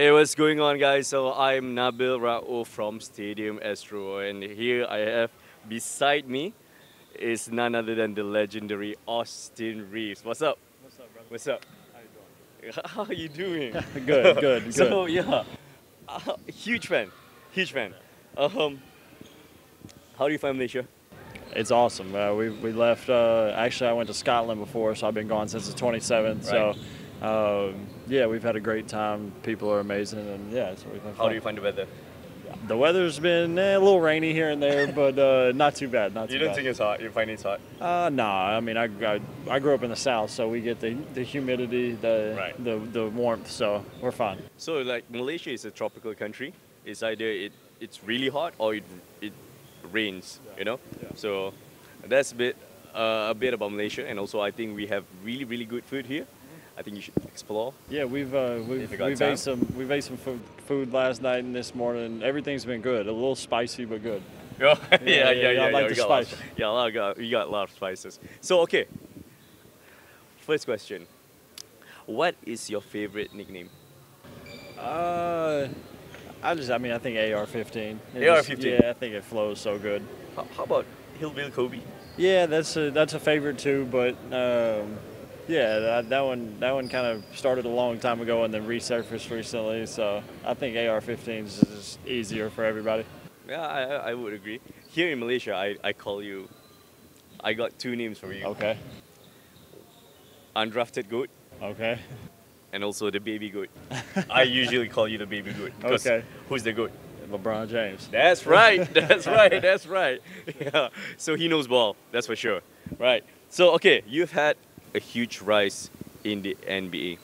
Hey, what's going on, guys? So I'm Nabil Rao from Stadium Astro, and here I have beside me is none other than the legendary Austin Reaves. What's up? What's up, brother? What's up? How you How are you doing? doing? Good, good, So good. yeah, huge fan, huge fan. Um, how do you find Malaysia? It's awesome. We left. Actually, I went to Scotland before, so I've been gone since the 27th. Right. So, yeah, we've had a great time. People are amazing, and yeah, so we've had How fun. do you find the weather? The weather's been a little rainy here and there, but not too bad. Not too You don't bad. think it's hot? You find it's hot? Nah. I mean, I grew up in the South, so we get the humidity, Right. the warmth, so we're fine. So like Malaysia is a tropical country. It's either it's really hot or it rains. You know. Yeah. So that's a bit about Malaysia, and also I think we have really good food here. I think you should explore. Yeah, we've If you got we've time. ate some food last night and this morning. Everything's been good. A little spicy, but good. Yeah, I like we the got a lot of- spice. Yeah, we got a lot of spices. So okay, first question: what is your favorite nickname? Uh, I mean, I think AR-15. AR-15. Yeah, I think it flows so good. How about Hillbill Kobe? Yeah, that's a favorite too, but yeah, that one kind of started a long time ago and then resurfaced recently. So I think AR-15 is just easier for everybody. Yeah, I would agree. Here in Malaysia, I call you. I got two names for you: Okay, undrafted goat okay, and also the baby goat. I usually call you the baby goat because Okay. who's the goat? LeBron James. That's right. That's right. That's right. Yeah. So he knows ball. That's for sure. Right. So okay, you've had a huge rise in the NBA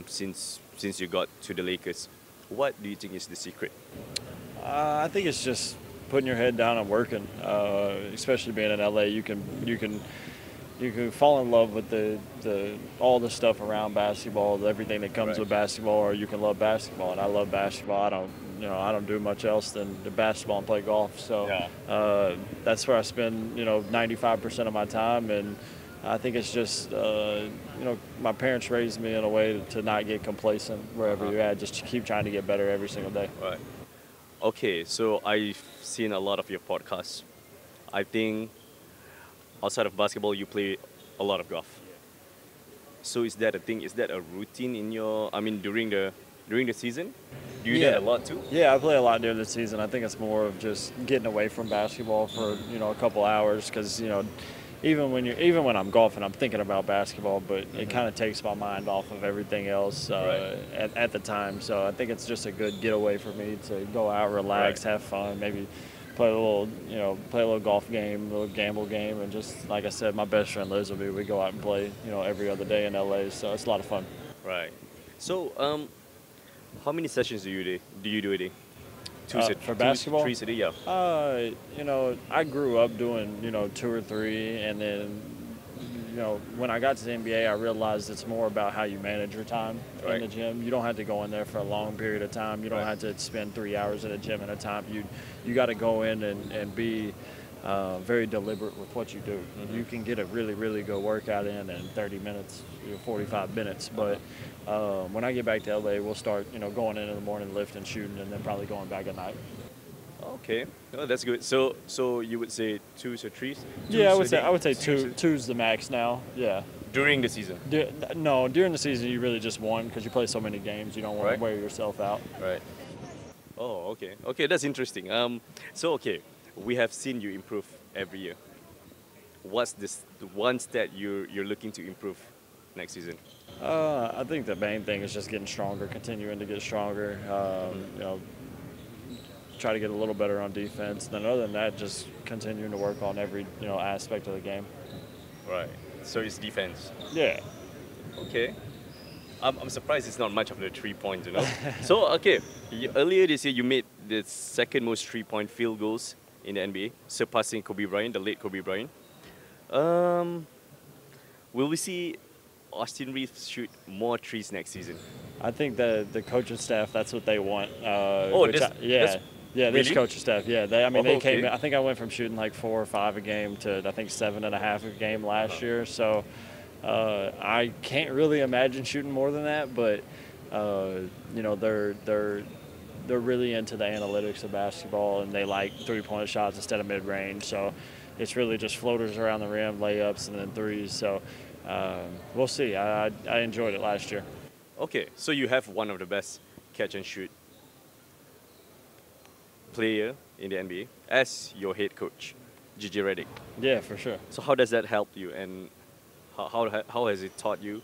since you got to the Lakers. What do you think is the secret? I think it's just putting your head down and working. Especially being in LA, you can fall in love with the all the stuff around basketball, everything that comes Right. with basketball, or you can love basketball. And I love basketball. I don't do much else than the basketball and play golf. So Yeah. that's where I spend 95% of my time. And I think it's just my parents raised me in a way to not get complacent wherever you're at. Just to keep trying to get better every single day. Right. Okay. So I've seen a lot of your podcasts. I think outside of basketball, you play a lot of golf. So is that a thing? Is that a routine in your? I mean, during the season, do you do that a lot too? Yeah, I play a lot during the season. I think it's more of just getting away from basketball for a couple hours because even when I'm golfing, I'm thinking about basketball, but it kind of takes my mind off of everything else at the time. So I think it's just a good getaway for me to go out, relax, have fun, maybe play a little golf game, a little gamble game, and just like I said, my best friend Liz will be. We go out and play every other day in LA, so it's a lot of fun. Right. So how many sessions do you do a day? For basketball? 3 a day, yeah. I grew up doing, 2 or 3, and then, when I got to the NBA, I realized it's more about how you manage your time in the gym. You don't have to go in there for a long period of time. You don't have to spend 3 hours at a gym at a time. You got to go in and be very deliberate with what you do. You can get a really good workout in 30 minutes, 45 minutes, but when I get back to LA, we'll start, going in the morning, lifting, shooting, and then probably going back at night. Okay, oh, that's good. So you would say 2s or 3s? Yeah, I would say two's the max now. Yeah. During the season. No, during the season you really just one because you play so many games. You don't want Right. to wear yourself out. Right. Oh, okay. Okay, that's interesting. So okay, we have seen you improve every year. What's the one stat you're looking to improve next season? I think the main thing is just getting stronger, continuing to get stronger. Try to get a little better on defense. Then other than that, just continuing to work on every aspect of the game. Right. So it's defense. Yeah. Okay. I'm surprised it's not much of the 3 points, So, okay, earlier this year you made the second most 3-point field goals in the NBA, surpassing Kobe Bryant, the late Kobe Bryant. Will we see Austin Reaves shoot more threes next season? I think the coaching staff, that's what they want. This really? coaching staff, yeah. They Okay. came. I think I went from shooting like 4 or 5 a game to I think 7.5 a game last year. So I can't really imagine shooting more than that. But you know, they're really into the analytics of basketball, and they like three-point shots instead of mid-range. So it's really just floaters around the rim, layups, and then threes. So we'll see. I enjoyed it last year. Okay, so you have one of the best catch and shoot player in the NBA as your head coach, Gigi Redick. Yeah, for sure. So how does that help you, and how has it taught you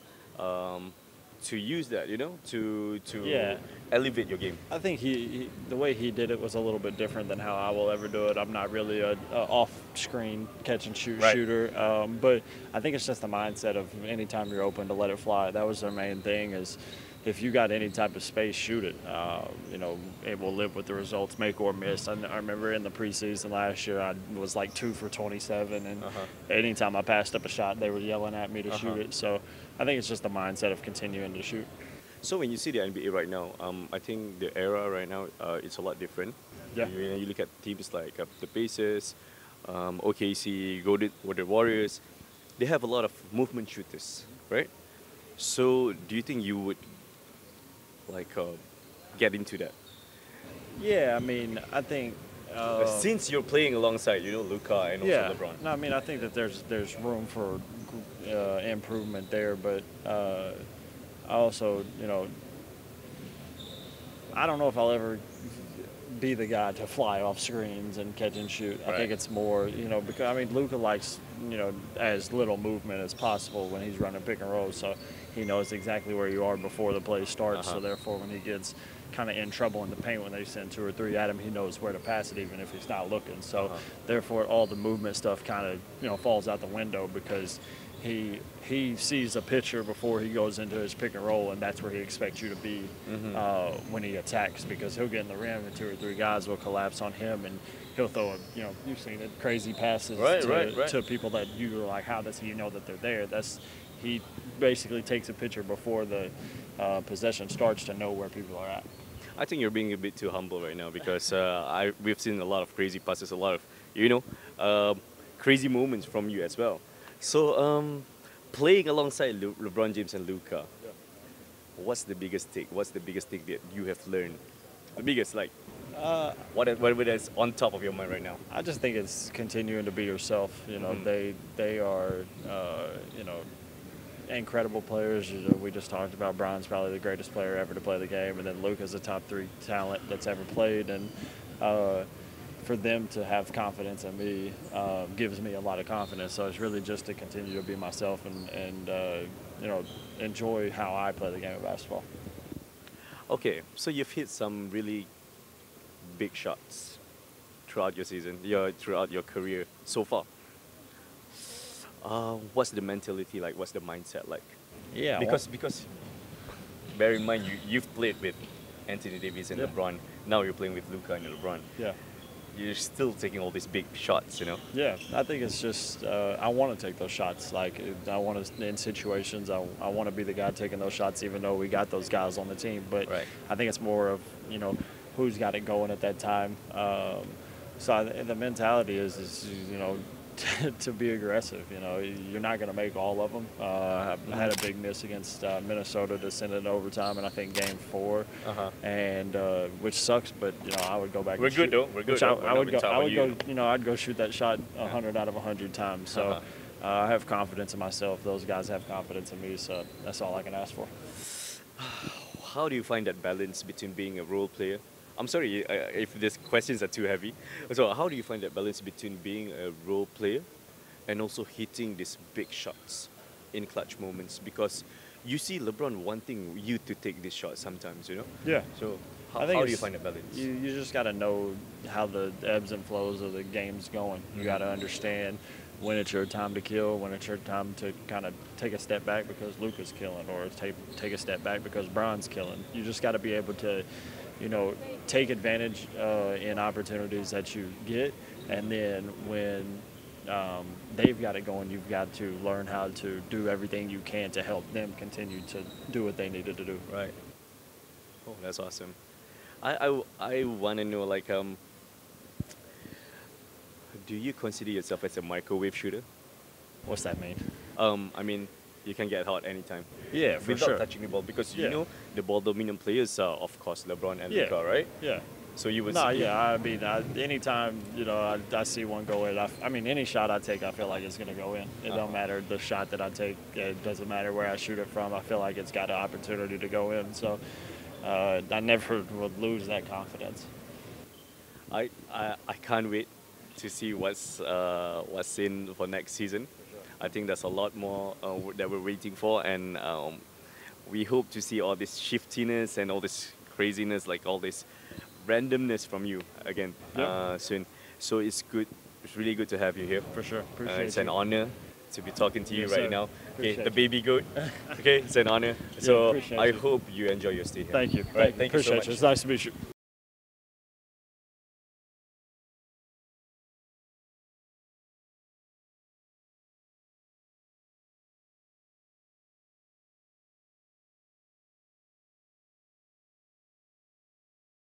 to use that, to Yeah. elevate your game? I think the way he did it was a little bit different than how I will ever do it. I'm not really a off-screen catch and shoot Right. shooter, but I think it's just the mindset of anytime you're open to let it fly. That was their main thing is if you got any type of space, shoot it. It will live with the results, make or miss. I remember in the preseason last year, I was like 2 for 27, and anytime I passed up a shot, they were yelling at me to shoot it. So I think it's just the mindset of continuing to shoot. So when you see the NBA right now, I think the era right now it's a lot different. Yeah. You look at teams like the Pacers, OKC, Golden Warriors. They have a lot of movement shooters, right? So do you think you would get into that? Yeah, I mean, I think. Since you're playing alongside, Luka and also Yeah, LeBron. no, I mean, I think that there's room for improvement there, but I also, I don't know if I'll ever be the guy to fly off screens and catch and shoot. I Right. think it's more, because I mean, Luka likes, as little movement as possible when he's running pick and roll, so he knows exactly where you are before the play starts. So therefore, when he gets kind of in trouble in the paint when they send 2 or 3 at him, he knows where to pass it even if he's not looking. So therefore, all the movement stuff kind of falls out the window because he sees a picture before he goes into his pick and roll, and that's where he expects you to be when he attacks, because he'll get in the rim and 2 or 3 guys will collapse on him, and he'll throw you've seen it, crazy passes to people that you are like, how does he know that they're there? He basically takes a picture before the possession starts to know where people are at. I think you're being a bit too humble right now because we've seen a lot of crazy passes, a lot of crazy moments from you as well. So playing alongside LeBron James and Luka, what's the biggest take? What's the biggest thing that you have learned? The biggest, whatever that's on top of your mind right now. I just think it's continuing to be yourself. They are incredible players. We just talked about Bron's probably the greatest player ever to play the game, and then Luka's a top 3 talent that's ever played. And for them to have confidence in me gives me a lot of confidence. So it's really just to continue to be myself and enjoy how I play the game of basketball. Okay, so you've hit some really big shots throughout your season, throughout your career so far. What's the mentality like? What's the mindset like? Yeah, Because bear in mind you've played with Anthony Davis and LeBron. Now you're playing with Luka and LeBron. yeah. You're still taking all these big shots, Yeah, I think it's just I want to take those shots. Like I want to in situations, I want to be the guy taking those shots, even though we got those guys on the team. But Right. I think it's more of who's got it going at that time. The mentality is to be aggressive. You're not going to make all of them. I had a big miss against Minnesota to send it to overtime, and I think game 4, and which sucks. But I would go back. We're and good shoot, though. We're good. which though. I would go. I would you. go. I'd go shoot that shot 100 out of 100 times. So I have confidence in myself. Those guys have confidence in me. So that's all I can ask for. How do you find that balance between being a role player? I'm sorry if these questions are too heavy. So how do you find that balance between being a role player and also hitting these big shots in clutch moments? Because you see LeBron wanting you to take these shots sometimes, Yeah. So I how think do you find the balance? You just got to know how the ebbs and flows of the game's going. You got to understand when it's your time to kill, when it's your time to kind of take a step back because Luka's killing, or take a step back because Bron's killing. You just got to be able to, take advantage in opportunities that you get, and then when they've got it going, you've got to learn how to do everything you can to help them continue to do what they needed to do. Right. Oh, that's awesome. I want to know, do you consider yourself as a microwave shooter? What's that mean? I mean, you can get hot anytime. Yeah, for Without sure. touching the ball, because Yeah. you know the ball dominant players are of course LeBron and Yeah. Luka, right? Yeah. So you would No, see, yeah. I mean, anytime I see one go in, I mean, any shot I take, I feel like it's gonna go in. It don't matter the shot that I take. It doesn't matter where I shoot it from. I feel like it's got an opportunity to go in. So I never would lose that confidence. I can't wait to see what's in for next season. I think there's a lot more that we're waiting for, and we hope to see all this shiftiness and all this craziness, like all this randomness from you again Yep. soon. So it's good. It's really good to have you here. For sure. Appreciate It's an you. honor to be talking to you Yes, right sir. now. Okay, Appreciate the you. baby goat. Okay, it's an honor. So appreciate I you. hope you enjoy your stay here. Thank you. All right, thank you so Appreciate much. you. It's nice to meet you.